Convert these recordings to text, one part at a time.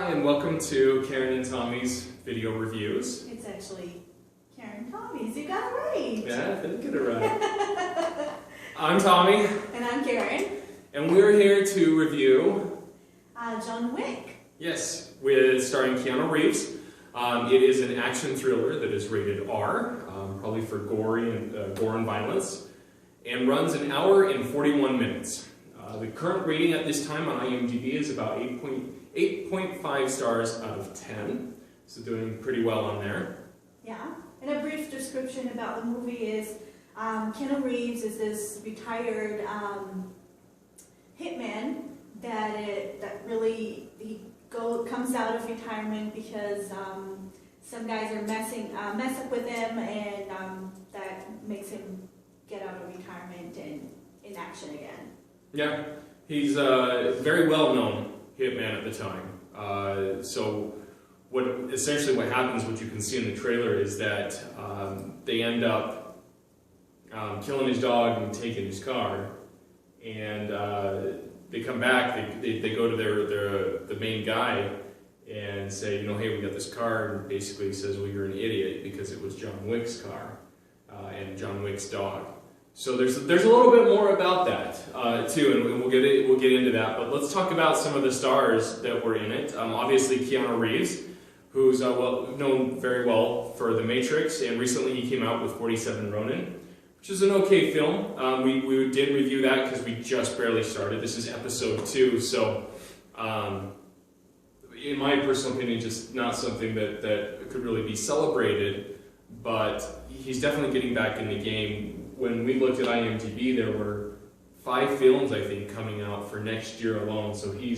Hi, and welcome to Karen and Tommy's video reviews. It's actually Karen Tommy's. You got it right. Yeah, I did get it right. I'm Tommy. And I'm Karen. And we're here to review John Wick. Yes, with starring Keanu Reeves. It is an action thriller that is rated R, probably for gore and violence, and runs an hour and 41 minutes. The current rating at this time on IMDb is about 8.5 stars out of 10, so doing pretty well on there. Yeah, and a brief description about the movie is Keanu Reeves is this retired hitman that really comes out of retirement because some guys are mess up with him, and that makes him get out of retirement and in action again. Yeah, he's a very well-known hitman at the time. So what happens, what you can see in the trailer, is that they end up killing his dog and taking his car, and they come back. They go to the main guy and say, hey, we got this car, and basically says, well, you're an idiot because it was John Wick's car and John Wick's dog. So there's a little bit more about that too, and we'll get into that. But let's talk about some of the stars that were in it. Obviously Keanu Reeves, who's known very well for The Matrix, and recently he came out with 47 Ronin, which is an okay film. We did review that because we just barely started. This is episode 2, so in my personal opinion, just not something that could really be celebrated. But he's definitely getting back in the game. When we looked at IMDb, there were 5 films, I think, coming out for next year alone. So he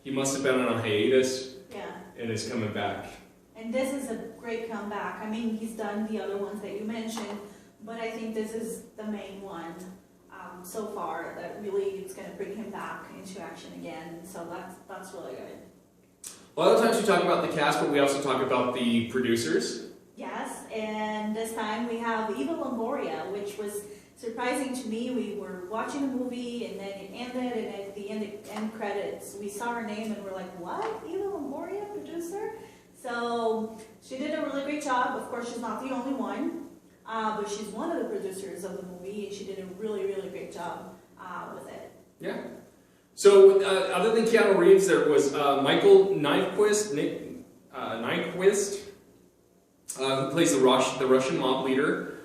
must have been on a hiatus, and is coming back. And this is a great comeback. I mean, he's done the other ones that you mentioned, but I think this is the main one so far that really is going to bring him back into action again. So that's really good. A lot of times we talk about the cast, but we also talk about the producers. Yes, and this time we have Eva Longoria, which was surprising to me. We were watching the movie, and then it ended, and at the end credits, we saw her name, and we're like, what? Eva Longoria, producer? So she did a really great job. Of course, she's not the only one, but she's one of the producers of the movie, and she did a really, really great job with it. Yeah. So other than Keanu Reeves, there was Michael Nyquist, who plays the Russian mob leader.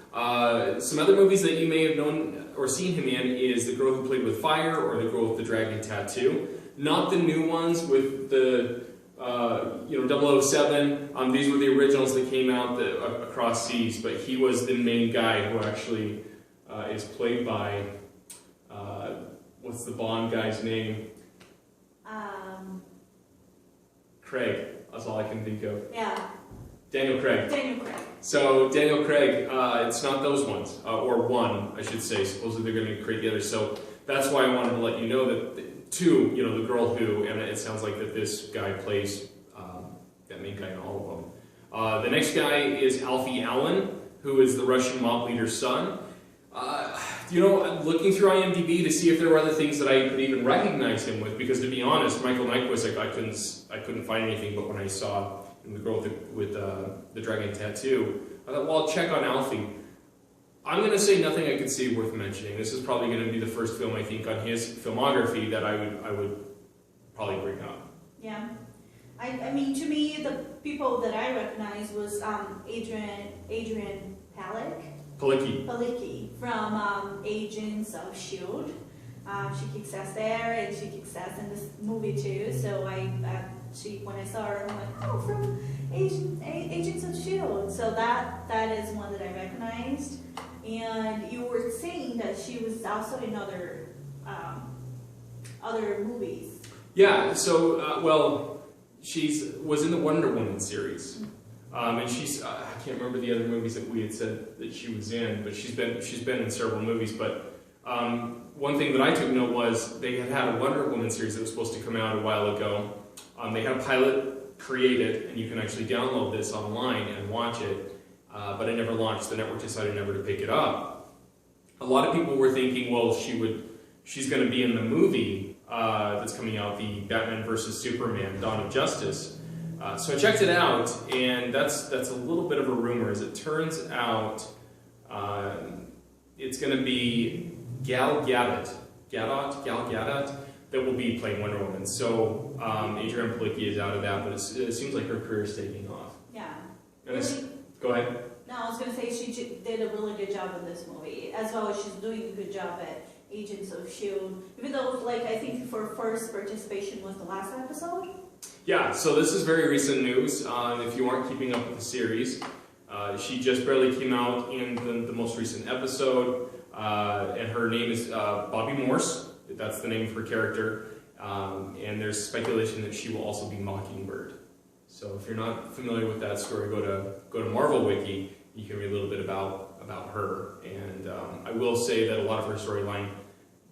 Some other movies that you may have known or seen him in is The Girl Who Played with Fire or The Girl with the Dragon Tattoo. Not the new ones with the 007. These were the originals that came out across seas, but he was the main guy who actually is played by what's the Bond guy's name? Craig. That's all I can think of. Yeah. Daniel Craig. So Daniel Craig, it's not those ones, or one, I should say. Supposedly they're going to create the other. So that's why I wanted to let you know that the Girl Who, and it sounds like that this guy plays that main guy in all of them. The next guy is Alfie Allen, who is the Russian mob leader's son. Looking through IMDb to see if there were other things that I could even recognize him with, because to be honest, Michael Nyquist, I couldn't find anything, but when I saw The Girl with the Dragon Tattoo, I thought, well, I'll check on Alfie. I'm going to say nothing I could see worth mentioning. This is probably going to be the first film, I think, on his filmography that I would probably bring up. Yeah. I mean, to me, the people that I recognize was Adrian Palicki from Agents of S.H.I.E.L.D. She kicks ass there, and she kicks ass in this movie too. So when I saw her, I'm like, oh, from Agents of S.H.I.E.L.D. So that is one that I recognized. And you were saying that she was also in other movies. Yeah. So she was in the Wonder Woman series. And she's I can't remember the other movies that we had said that she was in, but she's been in several movies. But one thing that I took note was they had a Wonder Woman series that was supposed to come out a while ago. They had a pilot created, and you can actually download this online and watch it, but it never launched. The network decided never to pick it up. A lot of people were thinking, well, she's going to be in the movie that's coming out, the Batman vs. Superman: Dawn of Justice. So I checked it out, and that's a little bit of a rumor. As it turns out, it's going to be Gal Gadot that will be playing Wonder Woman. So Adrienne Palicki is out of that, but it seems like her career is taking off. Yeah. Really? Go ahead. No, I was going to say she did a really good job in this movie, as well as she's doing a good job at Agents of S.H.I.E.L.D. Even though, like, I think her first participation was the last episode. Yeah, so this is very recent news. If you aren't keeping up with the series, she just barely came out in the most recent episode, and her name is Bobby Morse. That's the name of her character, and there's speculation that she will also be Mockingbird. So if you're not familiar with that story, go to Marvel Wiki. You can read a little bit about her, and I will say that a lot of her storyline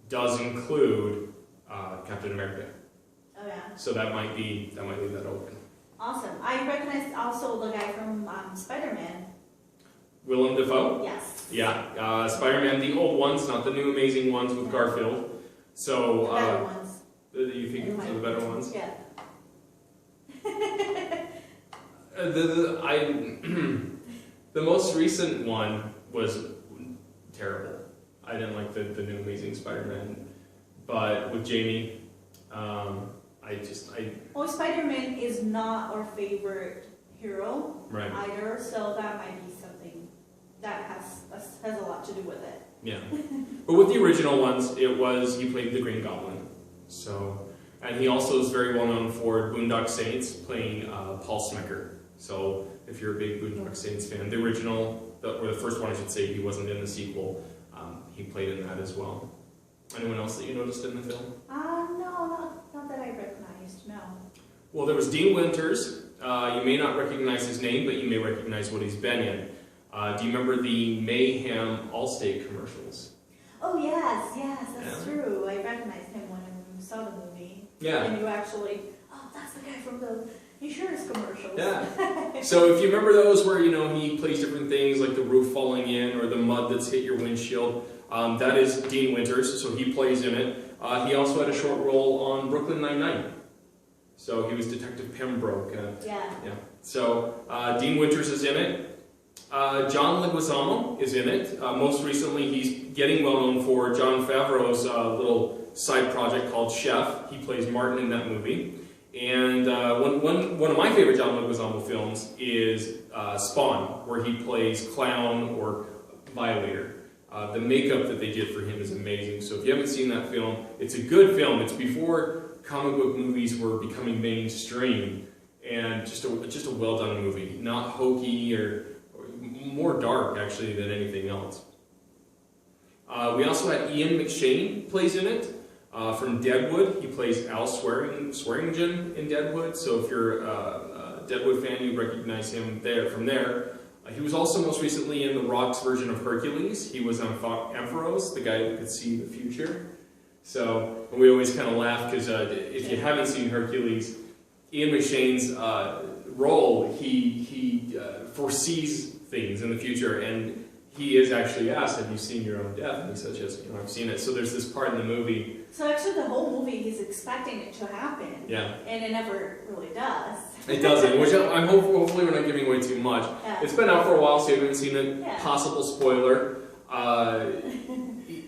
does include Captain America. Oh yeah. So that might leave that open. Awesome. I recognize also the guy from Spider-Man. Willem Dafoe? Yes. Yeah, Spider-Man, the old ones, not the new amazing ones with Garfield. So the better ones. You think those are the better ones? Yeah. The most recent one was terrible. I didn't like the new Amazing Spider-Man, but with Jamie, Well, Spider-Man is not our favorite hero right. either, so that might be something that has a lot to do with it. Yeah, but with the original ones, he played the Green Goblin. So, and he also is very well known for Boondock Saints, playing Paul Smecker. So, if you're a big Boondock Saints fan, the original, or the first one, I should say, he wasn't in the sequel. He played in that as well. Anyone else that you noticed in the film? No, not that I recognized. No. Well, there was Dean Winters. You may not recognize his name, but you may recognize what he's been in. Do you remember the Mayhem Allstate commercials? Oh yes, that's true. I recognized him when I saw the movie. Yeah. And you actually, that's the guy from the insurance commercials. Yeah. So if you remember those where, he plays different things like the roof falling in or the mud that's hit your windshield, that is Dean Winters, so he plays in it. He also had a short role on Brooklyn Nine-Nine. So he was Detective Pembroke. Yeah. So Dean Winters is in it. John Leguizamo is in it. Most recently, he's getting well known for Jon Favreau's little side project called Chef. He plays Martin in that movie. And one of my favorite John Leguizamo films is Spawn, where he plays clown or violator. The makeup that they did for him is amazing. So if you haven't seen that film, it's a good film. It's before comic book movies were becoming mainstream, and just a well done movie, not hokey or more dark actually than anything else. We also had Ian McShane plays in it. From Deadwood, he plays Al Swearingen in Deadwood. So if you're a Deadwood fan, you recognize him from there. He was also most recently in The Rock's version of Hercules. He was on Ampharos, the guy who could see the future. So we always kind of laugh because if you haven't seen Hercules, Ian McShane's role, he foresees things in the future, and he is actually asked, "Have you seen your own death?" And he says, "Yes, I've seen it." So there's this part in the movie. So actually, the whole movie, he's expecting it to happen. Yeah. And it never really does. It doesn't, which I'm hopefully we're not giving away too much. Yeah. It's been out for a while, so you haven't seen it. Yeah. Possible spoiler.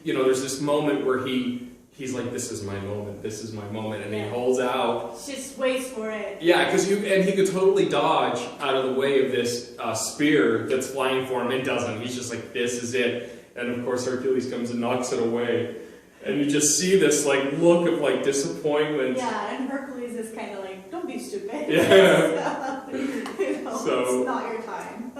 There's this moment where he's like, "This is my moment," and he holds out. Just waits for it. Yeah, because he could totally dodge out of the way of this spear that's flying for him. It doesn't. He's just like, "This is it," and of course Hercules comes and knocks it away, and you just see this look of disappointment. Yeah, and Hercules is kind of like, "Don't be stupid." Yeah. It's not your time.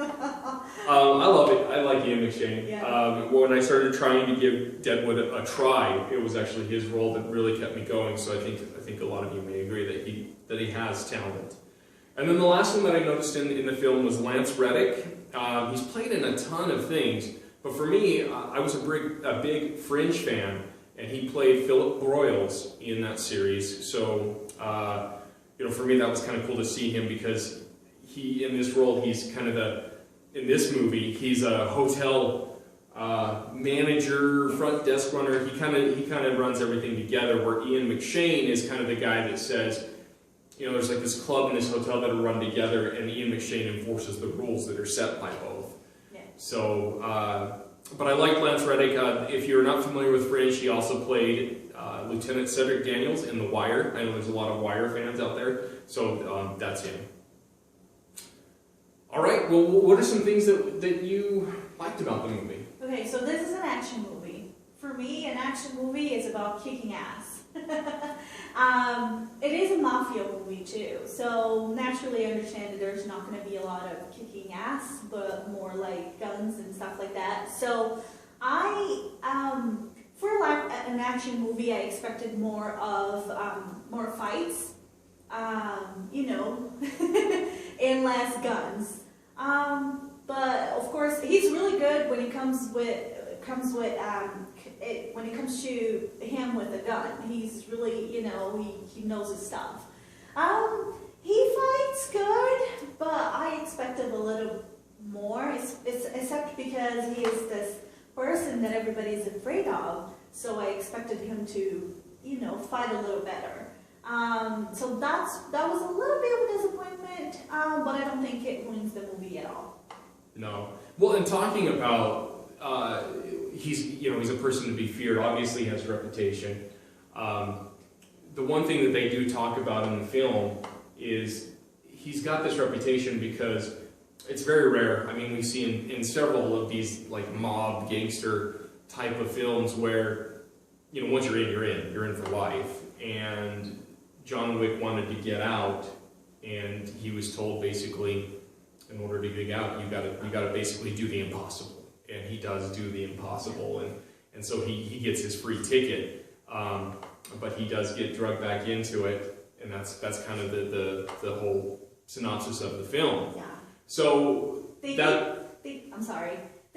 I love it. I like Ian McShane. Yeah. When I started trying to give Deadwood a try, it was actually his role that really kept me going. So I think a lot of you may agree that he has talent. And then the last one that I noticed in the film was Lance Reddick. He's played in a ton of things, but for me, I was a big Fringe fan, and he played Philip Broyles in that series. So for me, that was kind of cool to see him because in this role, he's kind of in this movie, he's a hotel manager, front desk runner. He kind of runs everything together. Where Ian McShane is kind of the guy that says, there's like this club and this hotel that are run together, and Ian McShane enforces the rules that are set by both. Yeah. So, but I like Lance Reddick. If you're not familiar with Fringe, he also played Lieutenant Cedric Daniels in The Wire. I know there's a lot of Wire fans out there, so that's him. All right. Well, what are some things that you liked about the movie? Okay, so this is an action movie. For me, an action movie is about kicking ass. It is a mafia movie too, so naturally I understand that there's not going to be a lot of kicking ass, but more like guns and stuff like that. So for like an action movie, I expected more of more fights, and less guns. But of course, he's really good when it comes to him with a gun. He's really, he knows his stuff. He fights good, but I expected a little more, except because he is this person that everybody's afraid of. So I expected him to, fight a little better. So that was a little bit of a disappointment, but I don't think it ruins the movie at all. No. Well, and talking about he's a person to be feared. Obviously, he has a reputation. The one thing that they do talk about in the film is he's got this reputation because it's very rare. I mean, we see in several of these like mob gangster type of films where once you're in for life. And John Wick wanted to get out, and he was told basically, in order to get out, you gotta basically do the impossible. And he does do the impossible, and so he gets his free ticket, but he does get drugged back into it, and that's kind of the whole synopsis of the film. Yeah. So They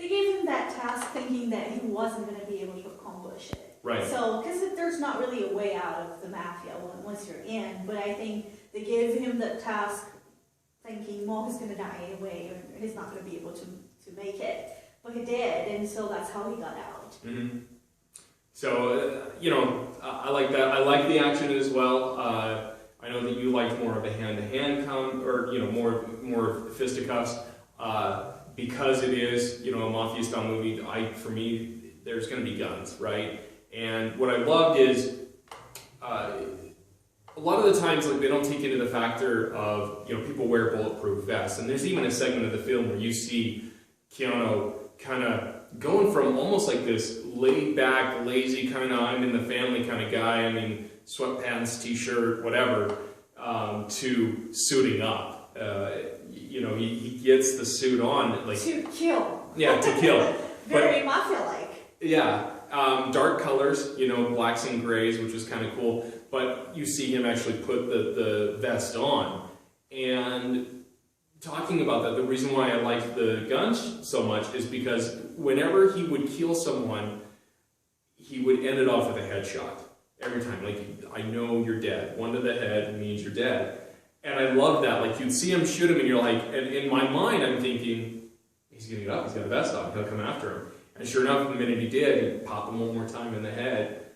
gave him that task thinking that he wasn't going to be able to accomplish it. Right. So, because there's not really a way out of the mafia once you're in, but I think they gave him the task thinking, well, he's going to die anyway, or he's not going to be able to make it. But he did, and so that's how he got out. Mm-hmm. So, I like that. I like the action as well. I know that you liked more of a hand-to-hand more fisticuffs. Because it is, a mafia-style movie, for me, there's going to be guns, right? And what I loved is, a lot of the times, like, they don't take into the factor of, people wear bulletproof vests. And there's even a segment of the film where you see Keanu kind of going from almost like this laid-back, lazy kind of I'm in the family kind of guy, sweatpants, t-shirt, whatever, to suiting up. He gets the suit on, like to kill. Yeah, to kill. Very mafia-like. Yeah, dark colors, blacks and grays, which is kind of cool. But you see him actually put the vest on. And talking about that, the reason why I like the guns so much is because whenever he would kill someone, he would end it off with a headshot every time. Like, I know you're dead. One to the head means you're dead. And I love that. Like, you'd see him shoot him, and you're like, and in my mind, I'm thinking, he's going to get up, he's got a vest on, he'll come after him. And sure enough, the minute he did, he popped him one more time in the head.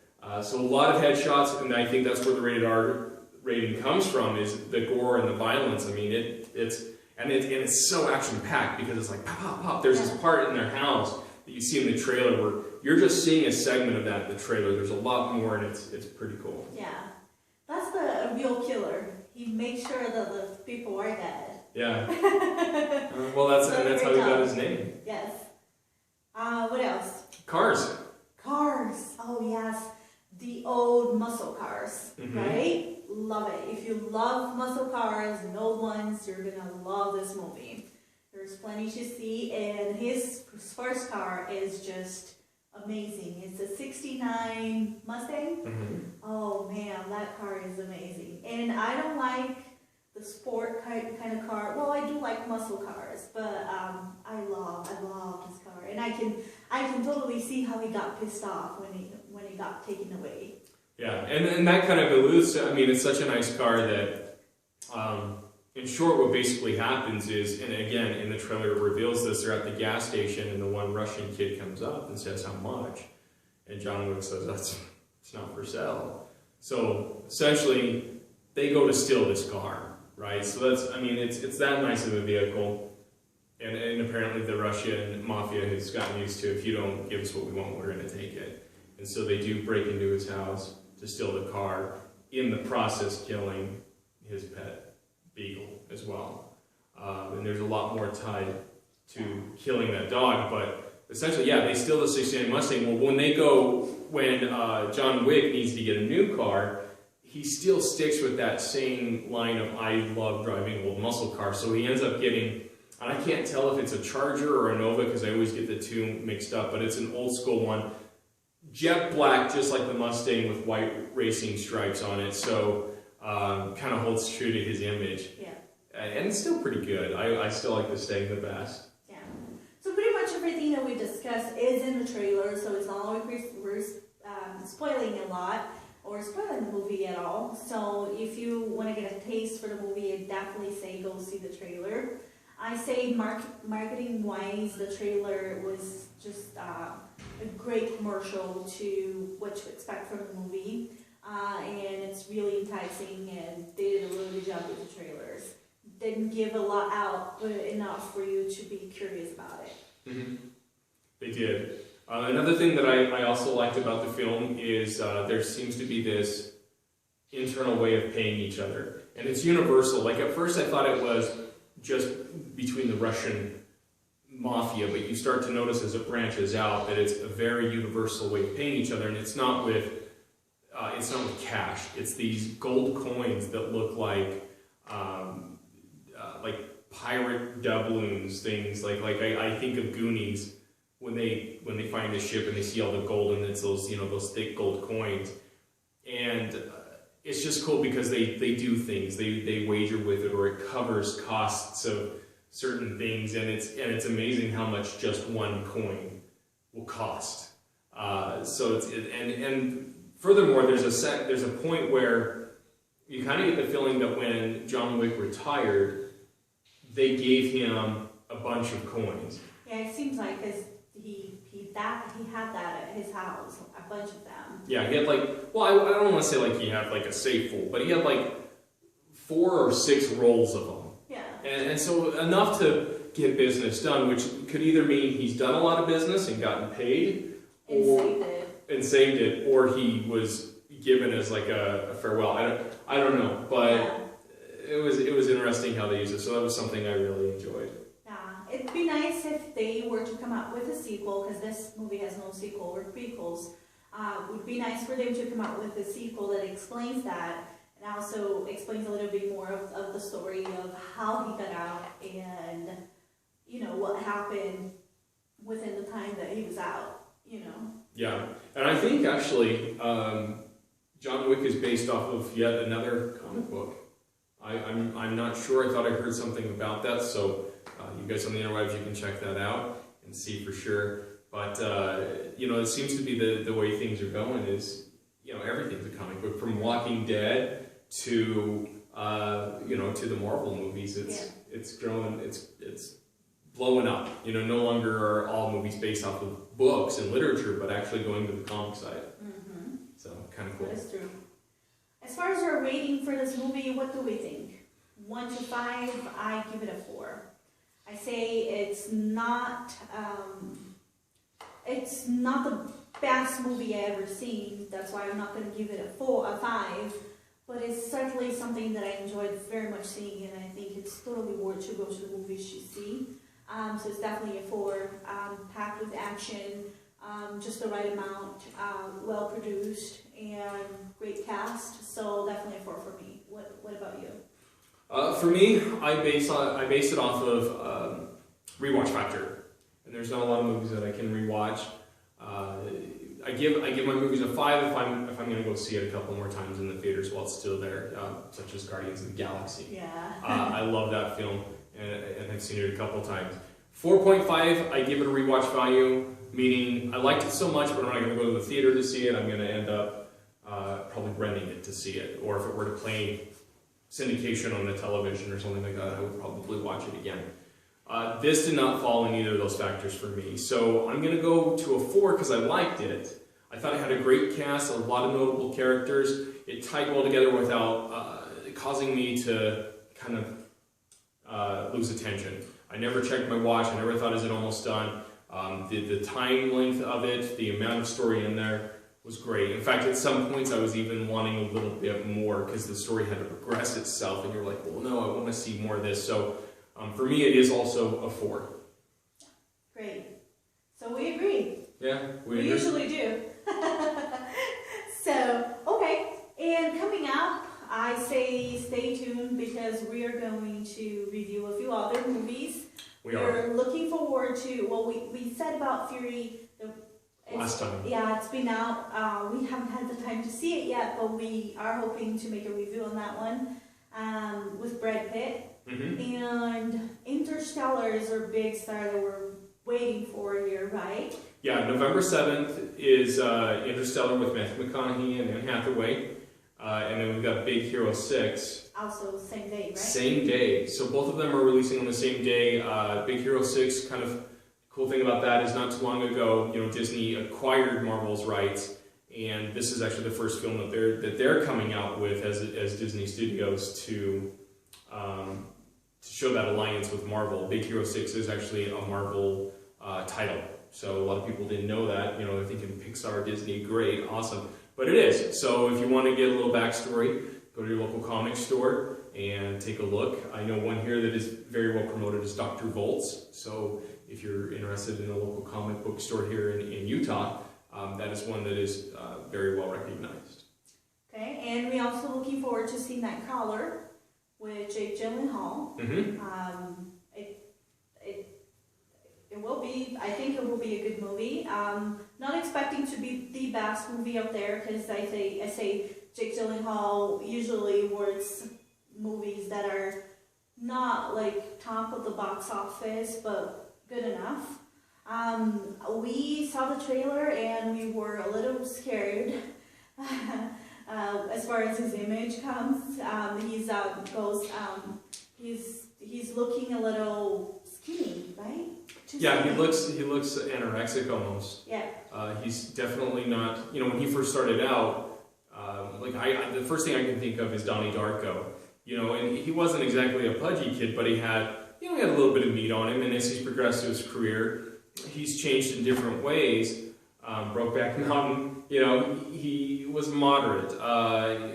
So a lot of headshots, and I think that's where the rated R rating comes from, is the gore and the violence. I mean, it's so action-packed because it's like, pop, pop, pop. There's this part in their house that you see in the trailer where you're just seeing a segment of that in the trailer. There's a lot more, and it's pretty cool. Yeah. That's the real killer. He makes sure that the people are dead. Yeah. Well, that's how he got his name. Yes. What else? Cars. Cars. Oh, yes. The old muscle cars, Mm-hmm. right? Love it. If you love muscle cars and old ones, you're going to love this movie. There's plenty to see, and his first car is just amazing. It's a 69 Mustang. Mm-hmm. Oh man, that car is amazing. And I don't like the sport kind of car. Well, I do like muscle cars, but I love this car, and I can totally see how he got pissed off when he got taken away. Yeah, and that kind of alludes to, I mean, it's such a nice car that in short, what basically happens is, and again, in the trailer it reveals this, they're at the gas station and the one Russian kid comes up and says, how much? And John Wick says, it's not for sale. So essentially, they go to steal this car, right? So that's, I mean, it's that nice of a vehicle. And apparently the Russian mafia has gotten used to, if you don't give us what we want, we're going to take it. And so they do break into his house to steal the car, in the process killing his pet beagle as well. And there's a lot more tied to killing that dog, but essentially, yeah, they steal the 69 Mustang. Well, when John Wick needs to get a new car, he still sticks with that same line of, I love driving old muscle cars. So he ends up getting, and I can't tell if it's a Charger or a Nova because I always get the two mixed up, but it's an old school one. Jet black, just like the Mustang, with white racing stripes on it. So kind of holds true to his image. Yeah. And it's still pretty good. I still like this thing the best. Yeah. So pretty much everything that we discussed is in the trailer, so it's not like we're spoiling a lot or spoiling the movie at all. So if you want to get a taste for the movie, I'd definitely say go see the trailer. I say marketing-wise, the trailer was just a great commercial to what to expect from the movie. And it's really enticing, and they did a really good job with the trailers. Didn't give a lot out, but enough for you to be curious about it. Mm-hmm. They did. Another thing that I also liked about the film is there seems to be this internal way of paying each other. And it's universal. Like at first I thought it was just between the Russian mafia, but you start to notice as it branches out that it's a very universal way of paying each other, and it's not with cash. It's these gold coins that look like pirate doubloons, things like I think of Goonies when they find the ship and they see all the gold, and it's those those thick gold coins, and it's just cool because they do things, they wager with it, or it covers costs of certain things, and it's amazing how much just one coin will cost. So and furthermore, there's a point where you kind of get the feeling that when John Wick retired, they gave him a bunch of coins. Yeah, it seems like because he had that at his house, a bunch of them. Yeah, he had I don't want to say like he had like a safe full, but he had like 4 or 6 rolls of them. Yeah. And so enough to get business done, which could either mean he's done a lot of business and gotten paid, and saved it, or he was given as like a farewell. I don't know, but yeah. it was interesting how they used it. So that was something I really enjoyed. Yeah, it'd be nice if they were to come out with a sequel, because this movie has no sequel or prequels. Would be nice for them to come out with a sequel that explains that, and also explains a little bit more of the story of how he got out and what happened within the time that he was out. Yeah, and I think actually John Wick is based off of yet another comic book. I'm not sure. I thought I heard something about that. So you guys on the interwebs, you can check that out and see for sure. But it seems to be the way things are going is everything's a comic book, from Walking Dead to to the Marvel movies. It's growing. It's blowing up. No longer are all movies based off of books and literature, but actually going to the comic side. Mm-hmm. So kind of cool. That is true. As far as our rating for this movie, what do we think? 1 to 5, I give it a 4. I say it's not the best movie I ever seen. That's why I'm not going to give it a 5. But it's certainly something that I enjoyed very much seeing, and I think it's totally worth to go to the movies to see. So it's definitely a 4, packed with action, just the right amount, well produced, and great cast. So definitely a 4 for me. What about you? For me, I base it off of rewatch factor, and there's not a lot of movies that I can rewatch. I give my movies a 5 if I'm going to go see it a couple more times in the theaters while it's still there, such as Guardians of the Galaxy. Yeah. I love that film, and I've seen it a couple times. 4.5, I give it a rewatch value, meaning I liked it so much, but I'm not going to go to the theater to see it. I'm going to end up probably renting it to see it, or if it were to play syndication on the television or something like that, I would probably watch it again. This did not fall in either of those factors for me, so I'm going to go to a 4 because I liked it. I thought it had a great cast, a lot of notable characters. It tied well together without causing me to kind of lose attention. I never checked my watch. I never thought, is it almost done? The time length of it, the amount of story in there was great. In fact, at some points I was even wanting a little bit more because the story had to progress itself, and you're like, well, no, I want to see more of this. So for me, it is also a 4. Great. So we agree. Yeah, we agree. Usually do. So, okay. And coming up, I say stay tuned because we are going to review a few other movies. We're looking forward to, well, we said about Fury last time. Yeah, it's been out. We haven't had the time to see it yet, but we are hoping to make a review on that one with Brad Pitt. Mm-hmm. And Interstellar is our big star that we're waiting for here, right? Yeah, November 7th is Interstellar with Matthew McConaughey and Anne Hathaway. And then we've got Big Hero 6. Also same day, right? Same day. So both of them are releasing on the same day. Big Hero 6, kind of cool thing about that is not too long ago, Disney acquired Marvel's rights, and this is actually the first film that they're coming out with as Disney Studios to show that alliance with Marvel. Big Hero 6 is actually a Marvel title, so a lot of people didn't know that. They're thinking Pixar, Disney, great, awesome. But it is. So if you want to get a little backstory, go to your local comic store and take a look. I know one here that is very well promoted is Dr. Volt's. So if you're interested in a local comic book store here in Utah, that is one that is very well recognized. Okay, and we're also looking forward to seeing Nightcrawler with Jake Gyllenhaal. Mm-hmm. It will be, I think it will be a good movie. Not expecting to be the best movie up there because I say Jake Gyllenhaal usually works movies that are not like top of the box office, but good enough. We saw the trailer and we were a little scared as far as his image comes. He's looking a little skinny, right? Yeah, he looks anorexic almost. Yeah. He's definitely not. When he first started out, the first thing I can think of is Donnie Darko. And he wasn't exactly a pudgy kid, but he had a little bit of meat on him. And as he's progressed through his career, he's changed in different ways. Brokeback Mountain, he was moderate,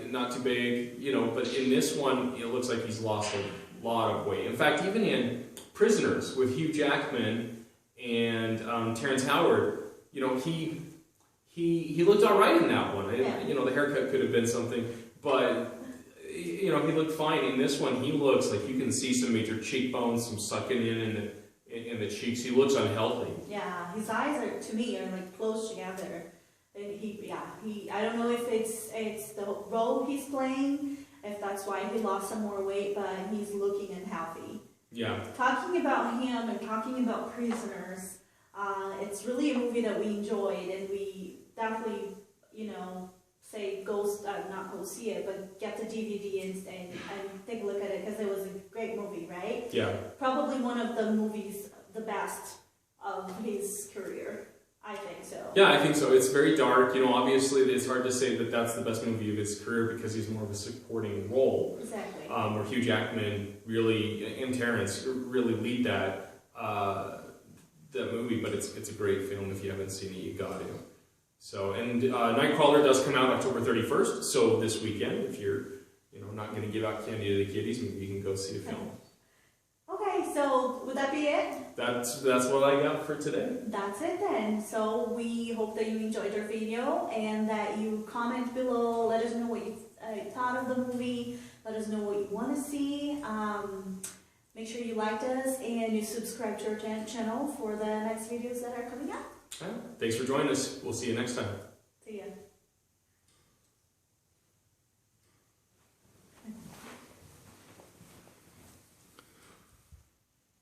not too big, but in this one, it looks like he's lost a lot of weight. In fact, even in Prisoners with Hugh Jackman and Terrence Howard, he looked all right in that one. Yeah. The haircut could have been something, but he looked fine. In this one, he looks like you can see some major cheekbones, some sucking in the cheeks. He looks unhealthy. Yeah, his eyes to me are like close together. And I don't know if it's the role he's playing, if that's why he lost some more weight, but he's looking unhealthy. Yeah. Talking about him and talking about Prisoners, it's really a movie that we enjoyed, and we definitely, say not go see it, but get the DVD and take a look at it because it was a great movie, right? Yeah. Probably one of the movies, the best of his career. I think so. Yeah, I think so. It's very dark. Obviously it's hard to say that that's the best movie of his career because he's more of a supporting role. Exactly. Where Hugh Jackman and Terrence really lead that movie, but it's a great film. If you haven't seen it, you got to. So, and Nightcrawler does come out October 31st, so this weekend, if you're not going to give out candy to the kiddies, maybe you can go see a film. Okay, so would that be it? That's what I got for today. That's it then. So we hope that you enjoyed our video and that you comment below. Let us know what you thought of the movie. Let us know what you want to see. Make sure you liked us and you subscribe to our channel for the next videos that are coming up. Thanks for joining us. We'll see you next time.